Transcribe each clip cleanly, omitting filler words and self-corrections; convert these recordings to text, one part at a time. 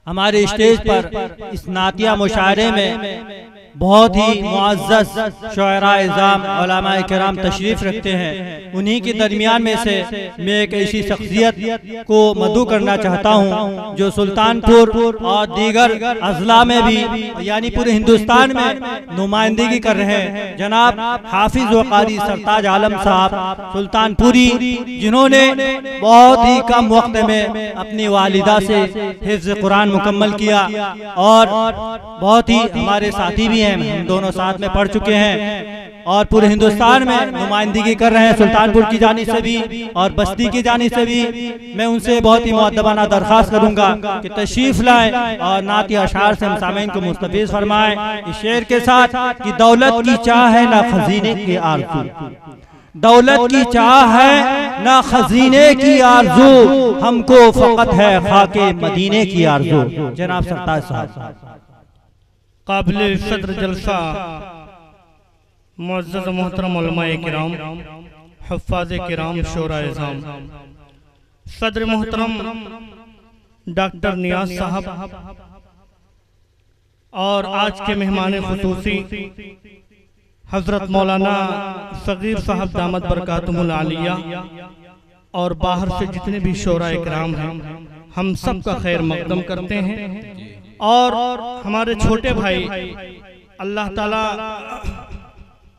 हमारे स्टेज पर इस नातिया मुशायरे में बहुत ही मुअज़्ज़ज़ शुअरा-ए-इज़ाम उलमा-ए किराम तशरीफ़ रखते हैं। उन्हीं के दरमियान में से मैं एक ऐसी शख्सियत को मदू करना चाहता हूँ जो सुल्तानपुर और दीगर अज़ला में भी यानी पूरे हिंदुस्तान में नुमाइंदगी कर रहे हैं। जनाब हाफिज़ व क़ारी सरताज आलम साहब सुल्तानपुरी, जिन्होंने बहुत ही कम वक्त में अपनी वालिदा से हिफ्ज़ कुरान मुकम्मल किया और बहुत ही हमारे साथी भी हैं, हम दोनों साथ में पढ़ चुके हैं और पूरे हिंदुस्तान में नुमाइंदगी कर रहे हैं सुल्तानपुर की जानिब से भी और बस्ती की जानिब से भी। मैं उनसे बहुत ही मुअद्दबाना दरख्वास्त करूंगा कि तशरीफ लाएं और नात अशार से सामीन को मुस्तफ़ीज़ फरमाएं इस शेर के साथ कि दौलत की चाह है ना खजीने की आरज़ू, दौलत की चाह है ना खजीने की आरज़ू, हमको फ़कत है खाके मदीने की आरज़ू। जनाब सरताज साहब। काबिल सदर जलसा मुअज़्ज़ज़ मोहतरम उलमाए किराम, हुफ़्फ़ाज़े किराम, शुअरा-ए-इज़ाम, सदर मोहतरम डॉक्टर नियाज़ साहब और आज के मेहमान खुसूसी हजरत मौलाना सगीर साहब दामत बरकातुहुल आलिया और बाहर से जितने भी शुअरा-ए किराम हैं, हम सब का खैर मक़दम करते हैं। और हमारे छोटे भाई, अल्लाह ताला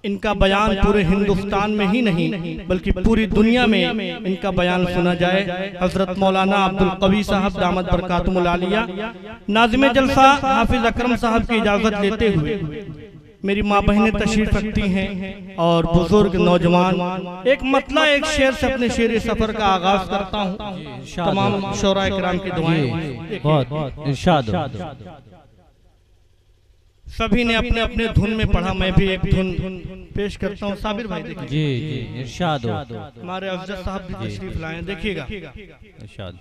इनका बयान पूरे हिंदुस्तान में ही नहीं बल्कि पूरी दुनिया में इनका बयान सुना जाए। हजरत मौलाना अब्दुल कवी साहब दामत बरकातुहुल आलिया नाज़िम जलसा हाफिज अकरम साहब की इजाज़त लेते हुए मेरी माँ बहनें तशरीफ रखती हैं और बुजुर्ग नौजवान एक मतला एक शेर से अपने शेर सफर का आगाज करता हूँ। तमाम शोराए किराम की दुआएं बहुत इरशाद। सभी ने अपने अपने धुन में पढ़ा, मैं भी एक धुन पेश करता हूँ। साबिर भाई देखिए। जी इरशाद। हमारे अफजल साहब भी तशरीफ लाए, देखिएगा। इरशाद।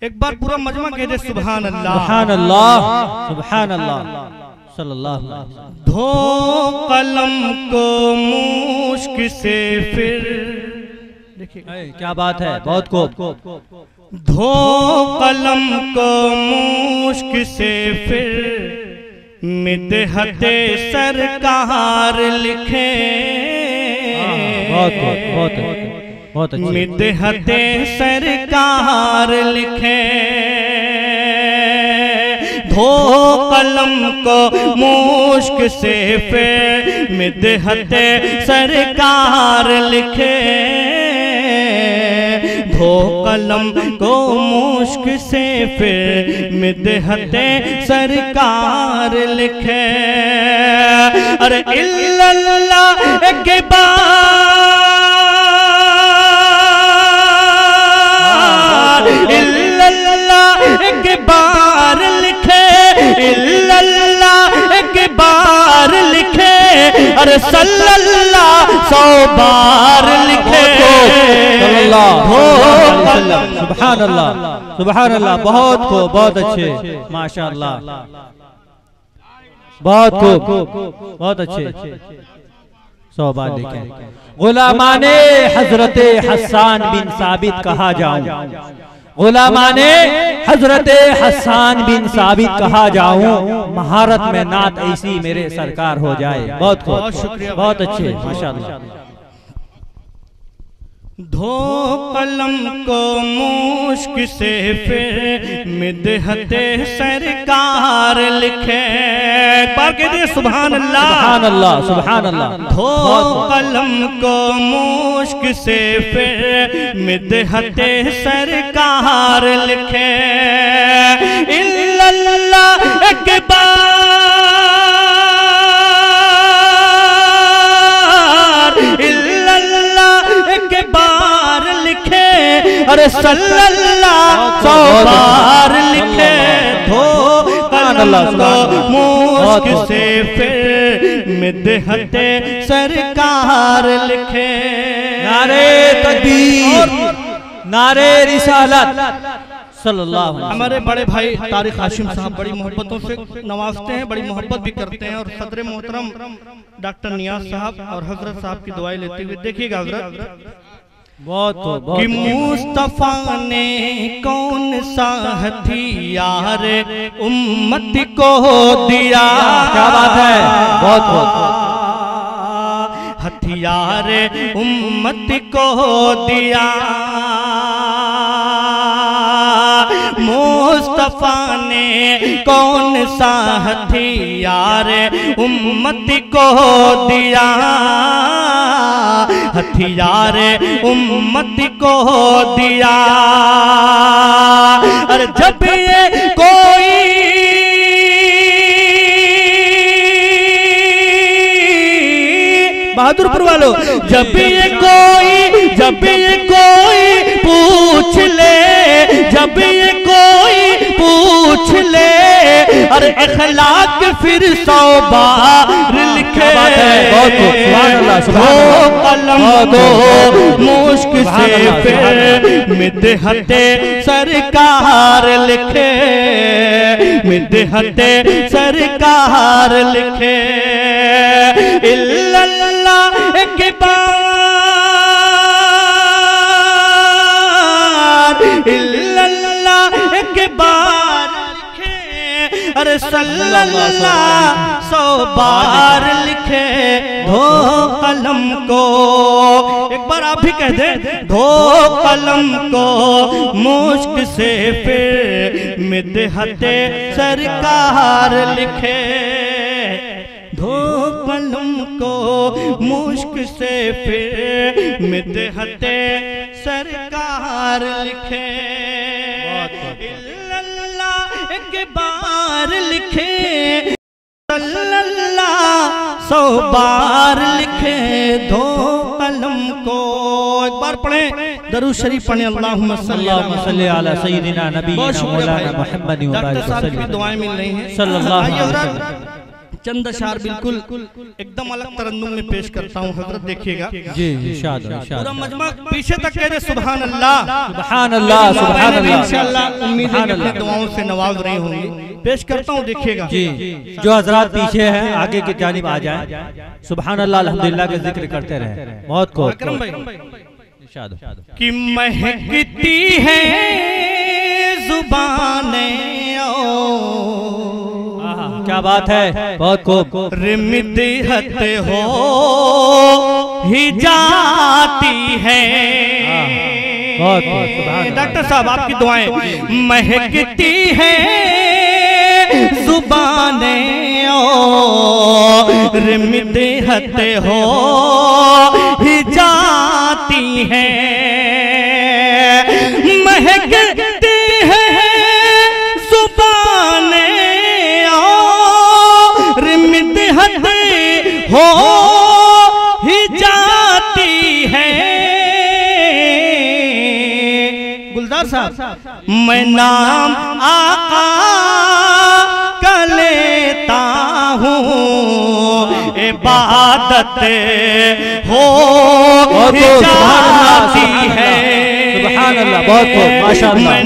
एक बार पूरा मजमा कह दे सुभान अल्लाह, सुभान अल्लाह, सुभान अल्लाह सल्लल्लाहु अलैहि वसल्लम। धो कलम को मुश्क से फिर, देखिए क्या बात है, बहुत खूब। धो कलम को मुश्क से फिर मिदहते सरकार लिखे, बहुत अच्छी। मिदहते सरकार लिखे, धो कलम को मुश्क से फिर मिदहते सरकार लिखे, धो कलम को मुश्क से फिर मिदहते सरकार लिखे। अरे इल्लल्लाह के बार, इल्लल्लाह के बार लिखे, इल्लल्लाह के बार लिखे, अरे सल्लल्लाह 100 बार लिखे। सुभान अल्लाह, सुभान अल्लाह। बहुत खूब, बहुत अच्छे, माशाअल्लाह, बहुत खूब, बहुत अच्छे। 100 बार लिखे। गुलामाने हजरते हसन बिन साबित कहा जाऊं, गुलामाने हजरते हसन बिन साबित कहा जाऊं, महारत में नात ऐसी मेरे सरकार हो जाए। बहुत खूब, बहुत अच्छे, माशाअल्लाह। धो कलम को मुश्क से फिर मिदहते सरकार लिखे, बार कह दिए सुभान अल्लाह, सुभान अल्लाह, सुभान अल्लाह। धो कलम को मुश्क से फिर मिदहते सरकार लिखे, इल्लल्लाह के बार, इल्लल्लाह के बार लिखे, अरे सल्लल्लाह 100 बार लिखे, धो कलम को मुश्क से फिर मिदहते सरकार लिखे। नारे तकबीर, नारे रिसालत सल्लल्लाहु अलैहि वसल्लम। हमारे बड़े भाई तारिक हाशिम साहब बड़ी मोहब्बतों से नवाजते हैं, बड़ी मोहब्बत भी करते हैं और सदर मोहतरम डॉक्टर नियाज़ साहब और हजरत साहब की दुआएं लेते हुए देखिएगा। हजरत बहुत कि मुस्तफा ने कौन सा हथियार उम्मत को दिया। क्या बात है, बहुत बहुत हथियार उम्मत को दिया। मुस्तफा ने कौन सा हथियार उम्मत को दिया। हथियार उम्मत को दिया। और जब ये कोई बहादुरपुर वालों, जब ये कोई पूछ ले, जब ये कोई पूछ ले, अरे अखलाक फिर 100 बार लिखे। कलम को मुश्क से फिर मिदहते सरकार लिखे, मिदहते सरकार लिखे। इल्लल्लाह के बार, इल्लल्लाह के बार लिखे। अरे सल्लल्लाह 100 बार लिखे। धो कलम को, एक बार आप भी कह दे, धो कलम को मुश्क से फिर मिदहते सरकार लिखे। धो कलम को मुश्क से फिर मिदहते सरकार लिखे। इल्लल्लाह एक बार लिखे, सल्लल्लाह 100 बार लिखे। धो कलम को, एक बार पढ़ें, दरूद शरीफ पढ़ें, अल्लाहुम्मा सल्ली अला सय्यिदिना नबीना मौलाना मुहम्मद व बारिक वसल्लम की दुआएं मिल रही हैं सल्लल्लाहु अलैहि वसल्लम। चंद अशार बिल्कुल एकदम अलग तरन्नुम में पेश करता हूँ, हजरत देखिएगा जी। इरशाद इरशाद, पूरा मजमा पीछे तक कह दे सुभान अल्लाह सुभान अल्लाह सुभान अल्लाह। इंशाअल्लाह उम्मीद है कि अपनी दुआओं से नवाज रहे होंगे। पेश करता हूँ, देखिएगा जी। जो हजरात पीछे हैं आगे की जानिब आ जाए, सुभान अल्लाह अल्हम्दुलिल्लाह के जिक्र करते रहे। बहुत को अकरम भाई इरशाद कि महकती है जुबानें, क्या बात है, बहुत खूब। रिमिदहत हो ही जाती है। बहुत डॉक्टर साहब आपकी दुआएं। महकती है जुबानें और रिमिदहत हो ही जाती है। महकती है हो ही जाती है। गुलजार साहब, मैं नाम आका का लेता हूँ, इबादत हो ही जाती है। सुभान अल्लाह, बहुत खूब, माशाअल्लाह,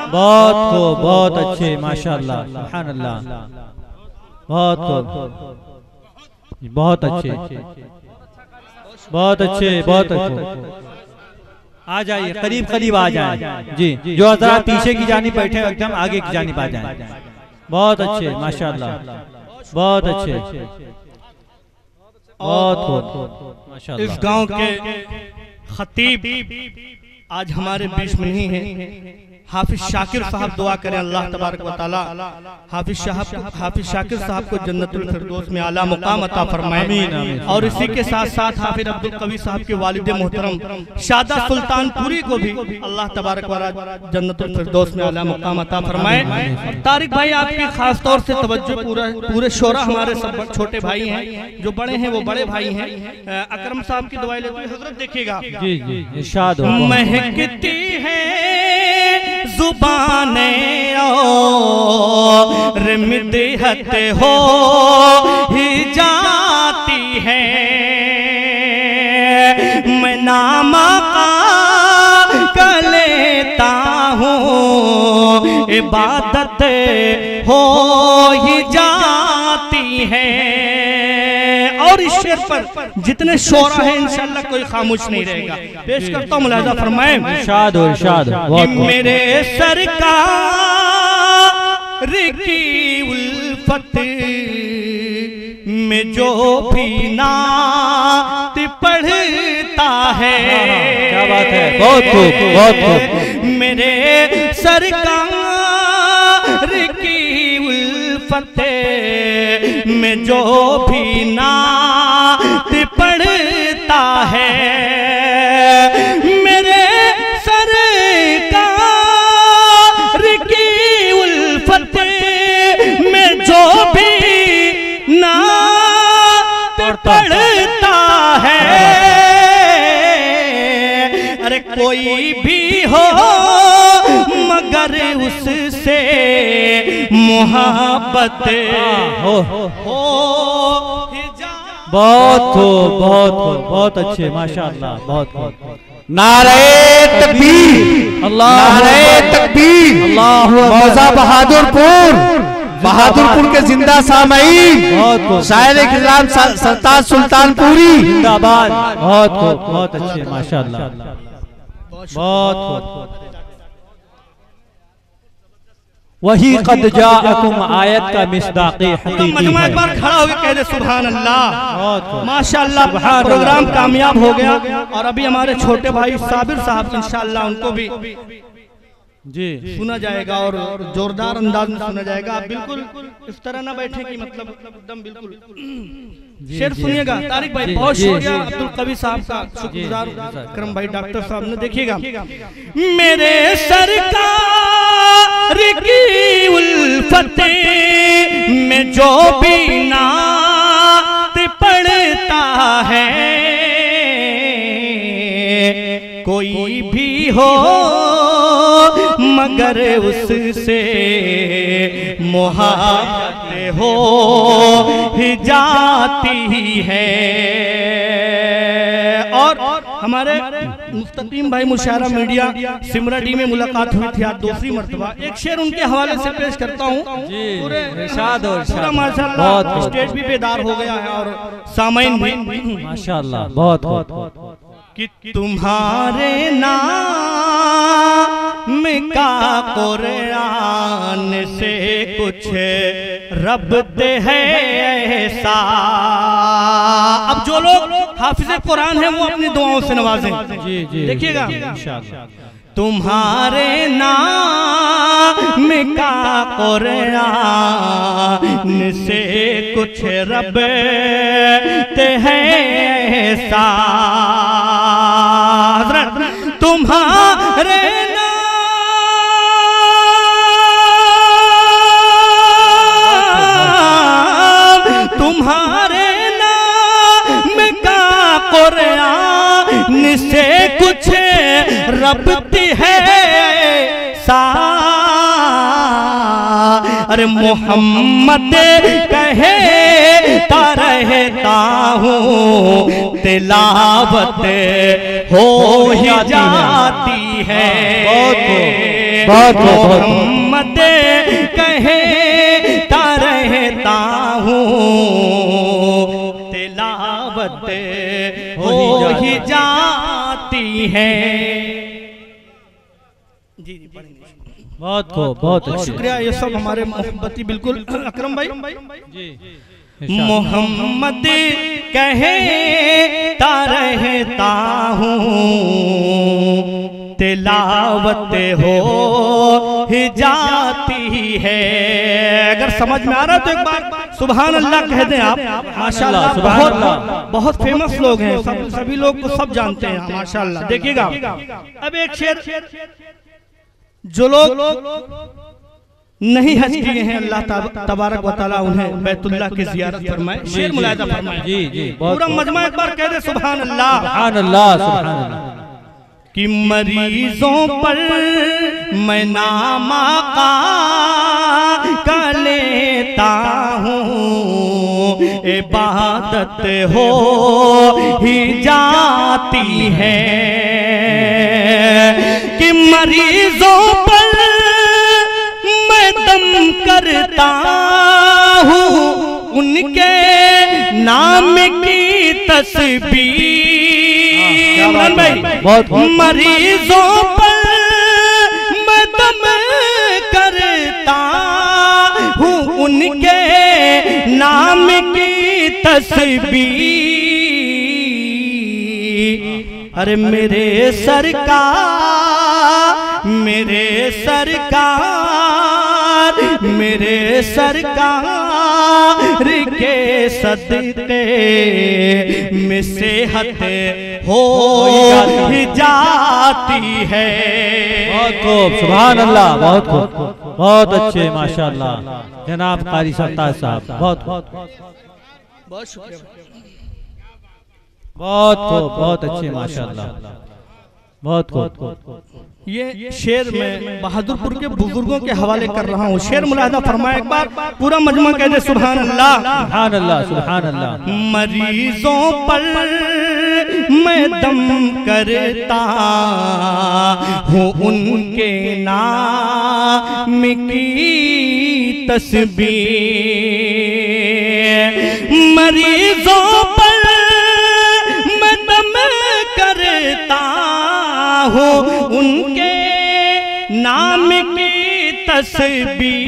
बहुत खूब, बहुत अच्छे, माशाअल्लाह, सुभान अल्लाह, बहुत खूब, बहुत अच्छे, बहुत अच्छे, बहुत अच्छे। आ जाइए, करीब करीब आ जाए जी। जो हज़रात पीछे की जानिब बैठे एकदम आगे की जानिब आ जाए। बहुत अच्छे, माशाअल्लाह, बहुत अच्छे, बहुत खूब, माशाअल्लाह। इस गांव के खतीब आज हमारे बीच में नहीं है। हाफिज शाकिर साहब दुआ करें अल्लाह तबारक व तआला हाफिज शाकिर साहब को जन्नतुल फिरदौस में आला मुकाम अता फरमाए। और इसी के साथ साथ हाफिज अब्दुल कवी साहब के वालिद मोहतरम शादा सुल्तानपुरी को भी अल्लाह तबारक व तआला जन्नतुल फिरदौस में आला मुकाम अता फरमाए। तारिक भाई आपकी खास तौर से तवज्जो, पूरे शोरा हमारे सब छोटे भाई हैं, जो बड़े हैं वो बड़े भाई हैं। अकरम साहब की दुआएं लेते हुए हजरत देखिएगा। जी जी, इरशाद। महकती है जुबानें और मिदहत हो ही जाती है। मैं नाम का लेता हूँ, इबादत हो ही जाती है। और और इस शेर पर जितने शोरा है इंशाअल्लाह कोई खामोश नहीं रहेगा। पेश करता हूँ, मुलाजा फरमाएं। इरशाद हो, इरशाद हो। मेरे सरकार की उल्फत में जो भी नात पढ़ता है, क्या बात है, बहुत खूब, बहुत खूब। मेरे सरकार की उल्फत में जो भी नात पढ़ता है, मेरे सरकार की उल्फत में जो भी नात पढ़ता है, अरे कोई भी हो मगर उससे मोहब्बत हो। बहुत खूब, बहुत खूब, बहुत अच्छे, माशाअल्लाह, बहुत खूब। नारे तकबीर, अल्लाह, नारे तकबीर, मौजा बहादुरपुर के जिंदा सामईन, शायर किराम सरताज सुल्तानपुरी जिंदाबाद। बहुत खूब, बहुत अच्छे, माशाअल्लाह, बहुत खूब। वही कद जाअकुम आयत का मिस्दाक़े हकीकी मजमा एक बार खड़ा होकर कह दे सुभान अल्लाह, माशाअल्लाह। प्रोग्राम कामयाब हो गया और अभी हमारे छोटे भाई साबिर साहब इंशाअल्लाह उनको भी जी सुना जाएगा और जोरदार अंदाज में सुना जाएगा। आप बिल्कुल इस तरह ना बैठे कि मतलब एकदम बिल्कुल शेर सुनिएगा। तारिक भाई बहुत शुक्रिया, अब्दुल कवी साहब का शुक्रगुजार, करम भाई डॉक्टर साहब ने। देखिएगा, मेरे सरकार की उल्फत में जो भी नात पढ़ता है, कोई भी हो मगर उससे मोहब्बत हो ही जाती है। और हमारे मुस्तकीम भाई मुशायरा मीडिया सिमराडी में मुलाकात हुई थी आज दूसरी मर्तबा। एक शेर उनके हवाले से पेश करता हूँ। पूरे माशाअल्लाह स्टेज भी बेदार हो गया है और सामईन भी माशाअल्लाह, बहुत बहुत। कि तुम्हारे नाम का कुरान से कुछ रब्त है ऐसा। अब जो लोग हाफिज कुरान हैं वो अपनी दुआओं से नवाजें। जी जी, देखिएगा, इंशाअल्लाह। तुम्हारे नाम का कुरान से कुछ रब्त है ऐसा, तुम्हारे नाम, तुम्हारे नाम का कुरान से कुछ रब्त है सा। अरे मोहम्मद कहता रहता हूँ तिलावत हो ही जाती है। मोहम्मद कहता रहता हूँ तिलावत हो ही जाती है। जी जी, बहुत खूब, बहुत शुक्रिया। ये सब हमारे मोहब्बती बिल्कुल अकरम भाई जी। मोहम्मद कहता रहता हूँ तिलावत हो ही जाती है। अगर समझ में आ रहा तो एक बार सुभान अल्लाह कह दें आप। माशाअल्लाह, बहुत बहुत फेमस लोग हैं, सभी लोग को सब जानते हैं माशाअल्लाह। देखिएगा, अब एक शेर जो लोग नहीं हज किए हैं अल्लाह तबारक व तआला उन्हें बैतुल्लाह की ज़ियारत फरमाए। शेर मुलाहिजा फरमाए। जी जी, पूरा मजमा एक बार कह दे सुभान अल्लाह, सुभान अल्लाह, सुभान अल्लाह। कि मरीजों पर मैं नाम आका का लेता हूँ, इबादत हो ही जाती है। कि मरीजों पर मैं दम करता हूँ, उनके नाम की तस्बीर भाई मरीजों पर मैं दम करता हूँ उनके नाम की तस्बीर। अरे मेरे सरकार मेरे सरकार के सदके में सेहत हो ही जाती है। बहुत खूब, सुभान अल्लाह, बहुत खूब, बहुत अच्छे, माशाअल्लाह जनाब कारी सरताज साहब, बहुत शुक्रिया, बहुत खूब, बहुत अच्छे, माशाअल्लाह, बहुत खूब। ये शेर में बहादुरपुर के बुजुर्गों के हवाले कर रहा हूँ। शेर मुलाहिजा फरमाए, एक बार पूरा मजमा कह दे सुभान अल्लाह, सुभान अल्लाह, सुभान अल्लाह। मरीजों पर मैं दम करता हूँ उनके नाम की तस्बीर। मरीजों पर मैं दम करता हूँ उनके नाम की तस्बीर।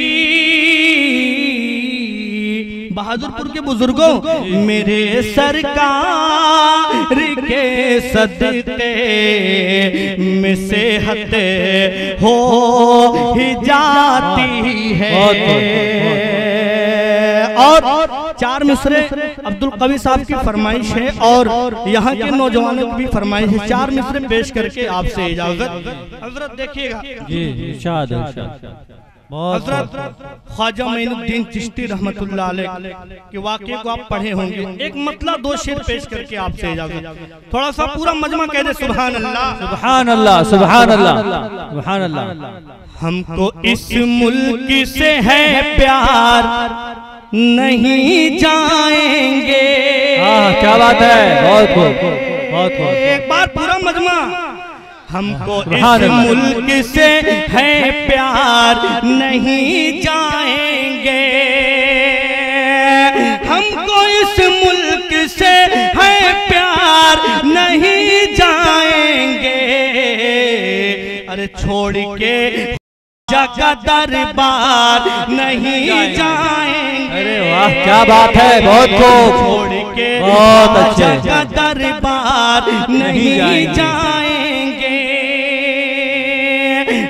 बहादुरपुर के बुजुर्गों, मेरे सरकार के सदके में सेहत हो ही जाती है। और चार मिसरे अब्दुल कवी साहब की फरमाइश है और यहाँ के नौजवानों की भी फरमाइश है। चार मिसरे पेश करके आपसे इजाजत। हजरत देखिएगा जी, इरशाद, हजरत ख्वाजा मोइनुद्दीन चिश्ती रहमतुल्लाह अलैह के वाक़े को आप पढ़े होंगे। एक मतला दो शेर पेश करके आपसे इजाजत। थोड़ा सा पूरा मजमा कह दे सुभान अल्लाह, सुभान अल्लाह, सुभान अल्लाह, सुभान अल्लाह। हमको इस मुल्क से है प्यार, नहीं जाएंगे। क्या बात है, बहुत खूब, बहुत खूब। एक बार पूरा मजमा। हमको इस मुल्क से है प्यार, नहीं जाएंगे। हमको इस मुल्क से है प्यार, नहीं जाएंगे। अरे छोड़ के जगह दरबार नहीं जाएंगे। अरे वाह, क्या बात है, बहुत खूब, छोड़ के बहुत अच्छे, जगह दरबार नहीं जाएंगे।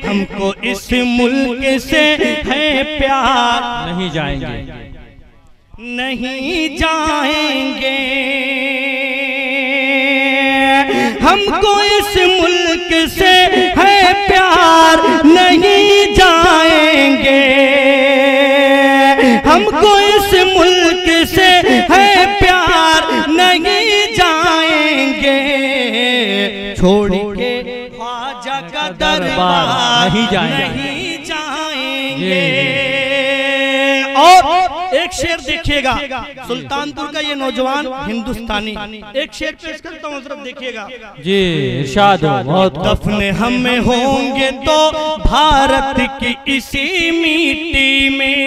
हमको इस मुल्क से है प्यार, नहीं जाएंगे, नहीं जाएंगे। हमको इस मुल्क से है प्यार, नहीं जाएंगे। हमको इस मुल्क से है प्यार, नहीं जाएंगे। छोड़ के ख्वाजा का दरबार नहीं जाएंगे, नहीं जाएंगे। और एक शेर देखिएगा, सुल्तानपुर का ये नौजवान हिंदुस्तानी, एक शेर पेश करता हूँ हजरत, देखिएगा जी, इरशाद हो, बहुत। दफन हमें होंगे तो भारत की इसी मिट्टी में।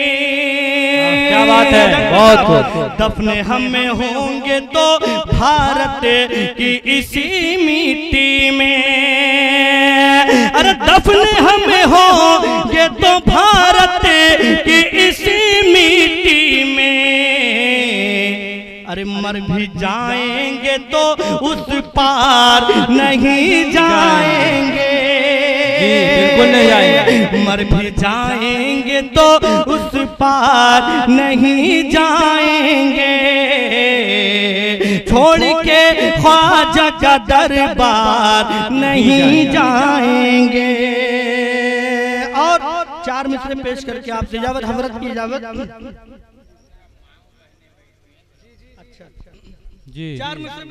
क्या बात है, बहुत खूब। दफन हमें होंगे तो भारत की इसी मिट्टी में। अरे दफन हमें होंगे तो भारत की इसी मिट्टी में। अरे मर भी जाएंगे तो उस पार नहीं जाएंगे। बिल्कुल नहीं जाएंगे। मर भी जाएंगे तो उस पार नहीं जाएंगे। छोड़ के ख्वाजा का दरबार नहीं जाएंगे। और चार मिसरे पेश करके आपसे इजाजत, हजरत की इजाजत। जी, चार मिसरे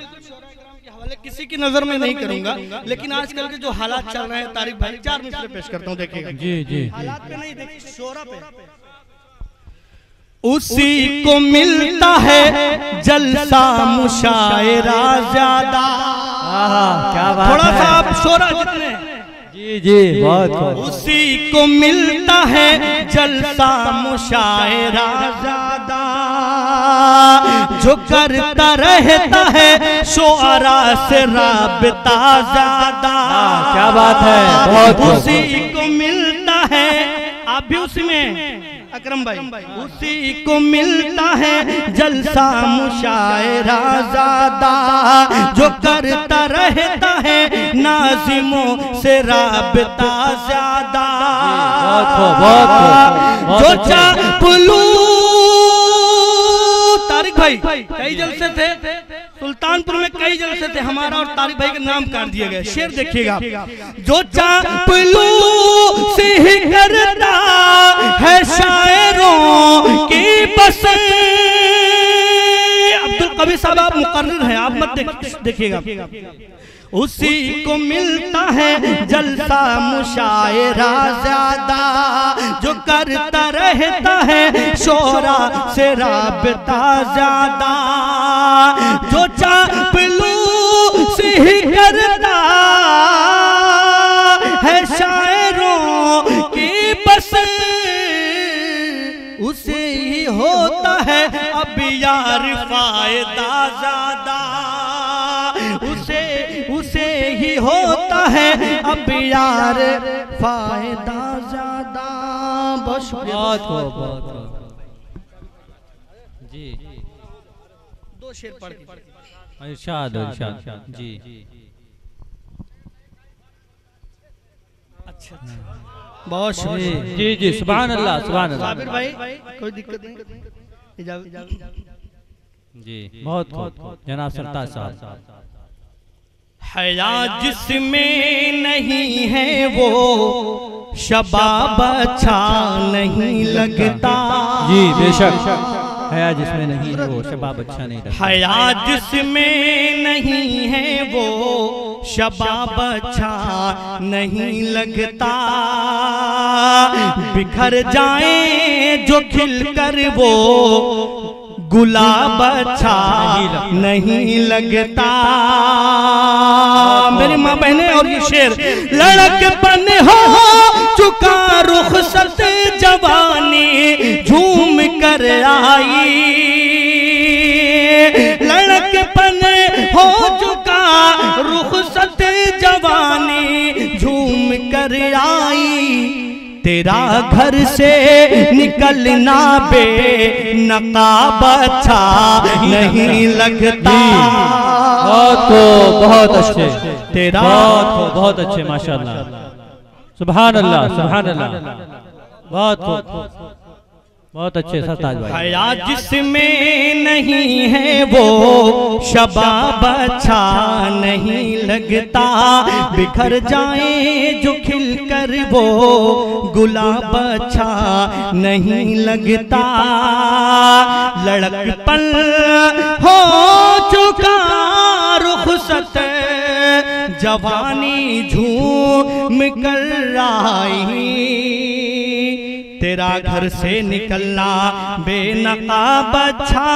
के हवाले किसी की नजर में नहीं करूंगा, लेकिन आजकल के जो हालात चल रहे हैं तारिक भाई, चार मिसरे पेश करता हूँ, देखिएगा। जी, जी, हालात पे नहीं, देखिए शोरा पे। उसी को मिलता है जलसा मुशायरा ज्यादा। क्या बात है, थोड़ा सा आप शोरा जितने। जी, जी, बहुत खूब। उसी को मिलता है जलसा मुशायरा ज्यादा। जो करता रहता है शुआरा से राबता ज्यादा। क्या बात है, बहुत उसी को मिलता है, आप भी उसी में अकरम भाई, उसी को मिलता है जलसा मुशायरा ज्यादा। जो करता रहता है नाज़िमों से राबता ज्यादा। जो चापलू तारिक भाई कई जलसे थे सुल्तानपुर में, कई जलसे थे, हमारा और तारिक भाई का नाम काट दिया गया। शेर देखिएगा, जो चापलू से ही करता है शायरों की बस। अब्दुल कबीर साहब आप मुकर्रिर हैं, आप मत देखिएगा। उसी को मिलता है जलसा मुशायरा ज्यादा। जो करता रहता है शोरा से राबता ज्यादा। जो चापलू से ही करता है शायरों की बस, उसे ही होता है अब यार फायदा ज्यादा। उसे ही होता है अब यार फायदा ज्यादा। बहुत जी, दो शेर पढ़ के इरशाद जी। अच्छा बहुत शुक्रिया जी जी, सुभान अल्लाह सुभान अल्लाह। साबिर भाई कोई दिक्कत नहीं जी, बहुत जनाब सरताज साहब। हया जिसमें नहीं है वो शबाब अच्छा नहीं लगता। जी बेशक, हया जिसमें नहीं है वो शबाब अच्छा नहीं लगता। हया जिसमें नहीं है वो शबाब अच्छा नहीं लगता। बिखर जाए जो खिलकर वो गुलाब अच्छा नहीं लगता। मेरी माँ बहने और ये शेर, लड़कपन हो चुका रुखसत जवानी झूम कर आई। लड़कपन हो चुका रुखसत जवानी झूम कर आई। तेरा घर से निकलना बेनकाब अच्छा नहीं लगता। बहुत अच्छे, तेरा बहुत अच्छे माशाअल्लाह, सुभान अल्लाह सुभान अल्लाह। बहुत अच्छे सरताज भाई। हया जिसमें नहीं है वो शबाब अच्छा नहीं लगता। बिखर जाए जो खिलकर वो गुलाब अच्छा नहीं लगता। लड़कपन हो चुका रुखसत जवानी झूम कर आई। तेरा घर से निकलना बेनकाब अच्छा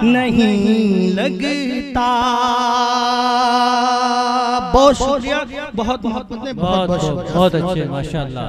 नहीं लगता। बहुत शुक्रिया, बहुत मोहब्बत, बहुत अच्छे माशाअल्लाह।